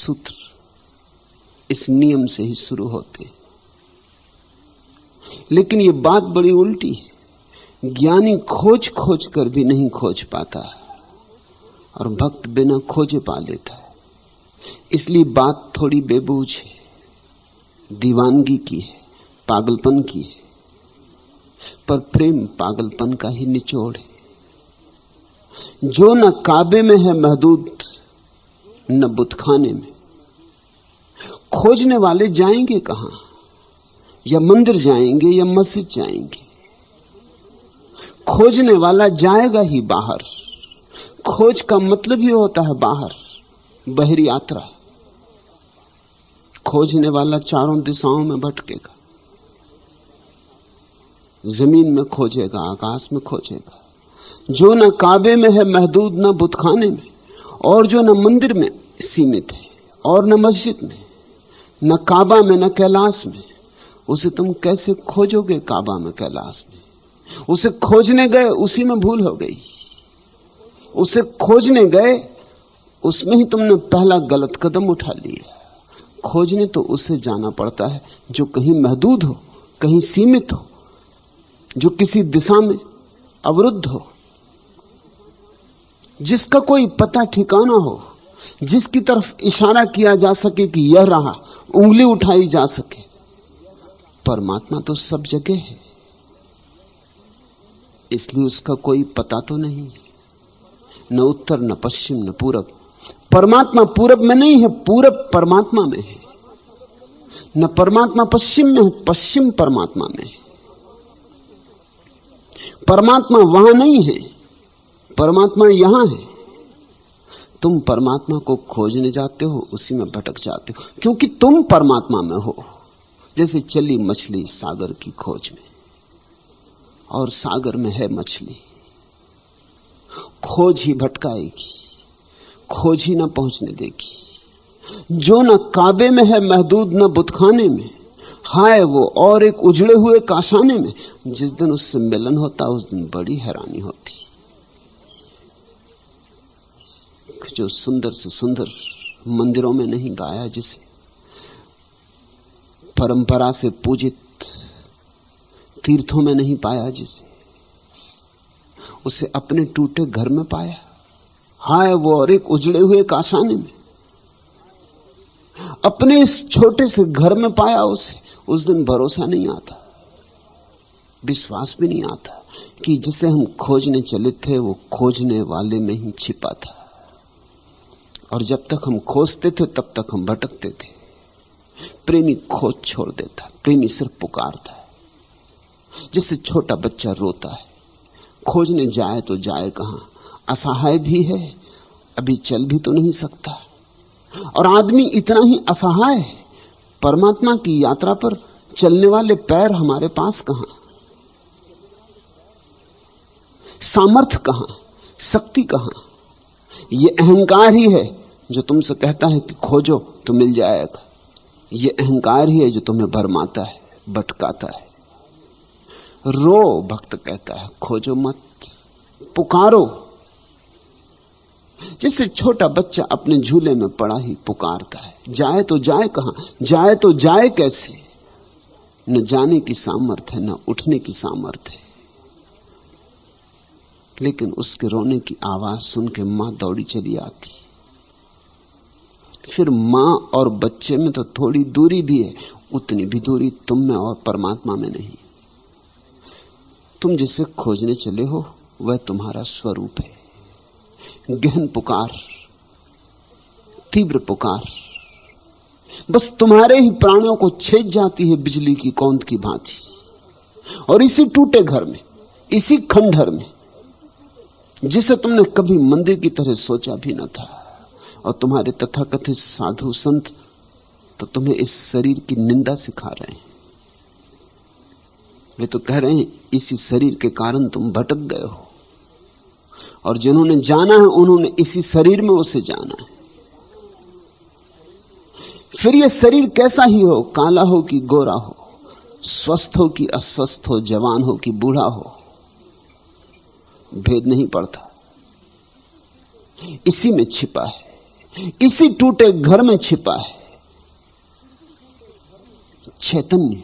सूत्र इस नियम से ही शुरू होते हैं। लेकिन ये बात बड़ी उल्टी है। ज्ञानी खोज खोज कर भी नहीं खोज पाता और भक्त बिना खोजे पा लेता है। इसलिए बात थोड़ी बेबूझ है, दीवानगी की है, पागलपन की है। पर प्रेम पागलपन का ही निचोड़ है। जो न काबे में है महदूद, न बुतखाने में। खोजने वाले जाएंगे कहां? या मंदिर जाएंगे या मस्जिद जाएंगे। खोजने वाला जाएगा ही बाहर। खोज का मतलब ही होता है बाहर, बहरी यात्रा। खोजने वाला चारों दिशाओं में भटकेगा, जमीन में खोजेगा, आकाश में खोजेगा। जो न काबे में है महदूद, न बुतखाने में, और जो न मंदिर में सीमित है और न मस्जिद में, न काबा में न कैलाश में। उसे तुम कैसे खोजोगे काबा में, कैलाश में? उसे खोजने गए, उसी में भूल हो गई। उसे खोजने गए, उसमें ही तुमने पहला गलत कदम उठा लिया। खोजने तो उसे जाना पड़ता है जो कहीं महदूद हो, कहीं सीमित हो, जो किसी दिशा में अवरुद्ध हो, जिसका कोई पता ठिकाना हो, जिसकी तरफ इशारा किया जा सके कि यह रहा, उंगली उठाई जा सके। परमात्मा तो सब जगह है, इसलिए उसका कोई पता तो नहीं, न उत्तर, न पश्चिम, न पूरब। परमात्मा पूरब में नहीं है, पूरब परमात्मा में है। न परमात्मा पश्चिम में है, पश्चिम परमात्मा में है। परमात्मा वहां नहीं है, परमात्मा यहां है। तुम परमात्मा को खोजने जाते हो, उसी में भटक जाते हो, क्योंकि तुम परमात्मा में हो। जैसे चली मछली सागर की खोज में, और सागर में है मछली। खोज ही भटकाएगी, खोज ही ना पहुंचने देगी। जो न काबे में है महदूद, न बुतखाने में, हाय वो और एक उजड़े हुए काशाने में। जिस दिन उससे मिलन होता, उस दिन बड़ी हैरानी होती। जो सुंदर से सुंदर मंदिरों में नहीं गाया, जिसे परंपरा से पूजित तीर्थों में नहीं पाया, जिसे उसे अपने टूटे घर में पाया। हाय वो और एक उजड़े हुए काशाने में, अपने इस छोटे से घर में पाया उसे। उस दिन भरोसा नहीं आता, विश्वास भी नहीं आता कि जिसे हम खोजने चले थे वो खोजने वाले में ही छिपा था। और जब तक हम खोजते थे तब तक हम भटकते थे। प्रेमी खोज छोड़ देता, प्रेमी सिर्फ पुकारता है। जिससे छोटा बच्चा रोता है, खोजने जाए तो जाए कहां? असहाय भी है, अभी चल भी तो नहीं सकता। और आदमी इतना ही असहाय है, परमात्मा की यात्रा पर चलने वाले पैर हमारे पास कहां? सामर्थ्य कहां? शक्ति कहां? ये अहंकार ही है जो तुमसे कहता है कि खोजो तो मिल जाएगा। ये अहंकार ही है जो तुम्हें भरमाता है, भटकाता है। रो, भक्त कहता है, खोजो मत, पुकारो। जैसे छोटा बच्चा अपने झूले में पड़ा ही पुकारता है। जाए तो जाए कहां? जाए तो जाए कैसे? न जाने की सामर्थ्य है, न उठने की सामर्थ्य है। लेकिन उसके रोने की आवाज सुन के मां दौड़ी चली आती। फिर मां और बच्चे में तो थोड़ी दूरी भी है, उतनी भी दूरी तुम में और परमात्मा में नहीं। तुम जिसे खोजने चले हो वह तुम्हारा स्वरूप है। गहन पुकार, तीव्र पुकार, बस तुम्हारे ही प्राणों को छेद जाती है बिजली की कौंध की भांति। और इसी टूटे घर में, इसी खंडहर में, जिसे तुमने कभी मंदिर की तरह सोचा भी न था, और तुम्हारे तथाकथित साधु संत तो तुम्हें इस शरीर की निंदा सिखा रहे हैं। वे तो कह रहे हैं इसी शरीर के कारण तुम भटक गए हो, और जिन्होंने जाना है उन्होंने इसी शरीर में उसे जाना है। फिर यह शरीर कैसा ही हो, काला हो कि गोरा हो, स्वस्थ हो कि अस्वस्थ हो, जवान हो कि बूढ़ा हो, भेद नहीं पड़ता, इसी में छिपा है। इसी टूटे घर में छिपा है चैतन्य।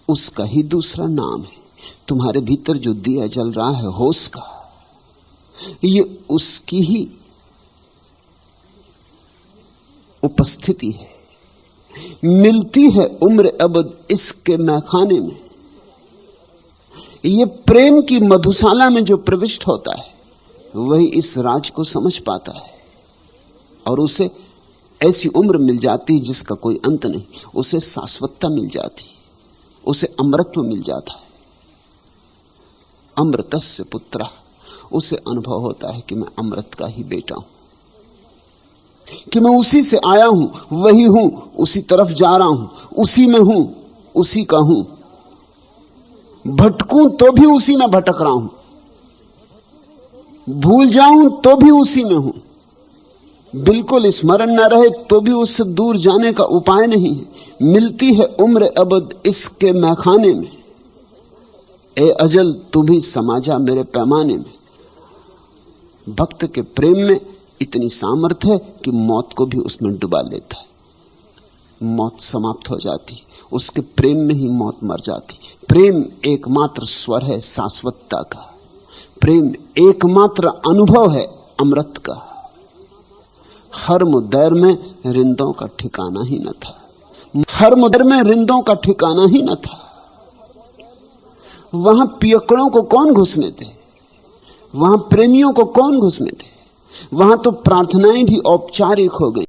उसका ही दूसरा नाम है। तुम्हारे भीतर जो दिया जल रहा है होश का, ये उसकी ही उपस्थिति है। मिलती है उम्र अबद इसके मैखाने में। ये प्रेम की मधुशाला में जो प्रविष्ट होता है वही इस राज को समझ पाता है, और उसे ऐसी उम्र मिल जाती है जिसका कोई अंत नहीं। उसे शाश्वतता मिल जाती, उसे अमृतत्व मिल जाता है। अमृतस्य पुत्र, उसे अनुभव होता है कि मैं अमृत का ही बेटा हूं, कि मैं उसी से आया हूं, वही हूं, उसी तरफ जा रहा हूं, उसी में हूं, उसी का हूं। भटकूं तो भी उसी में भटक रहा हूं, भूल जाऊं तो भी उसी में हूं, बिल्कुल स्मरण न रहे तो भी उससे दूर जाने का उपाय नहीं है। मिलती है उम्र अबद इसके मैखाने में, ए अजल तू भी समा जा मेरे पैमाने में। भक्त के प्रेम में इतनी सामर्थ्य है कि मौत को भी उसमें डुबा लेता है। मौत समाप्त हो जाती, उसके प्रेम में ही मौत मर जाती। प्रेम एकमात्र स्वर है शाश्वतता का, प्रेम एकमात्र अनुभव है अमृत का। हर मुद्दैर में रिंदों का ठिकाना ही न था, हर मुद्दैर में रिंदों का ठिकाना ही न था। वहां पियक्कड़ों को कौन घुसने दे, वहां प्रेमियों को कौन घुसने दे। वहां तो प्रार्थनाएं भी औपचारिक हो गई।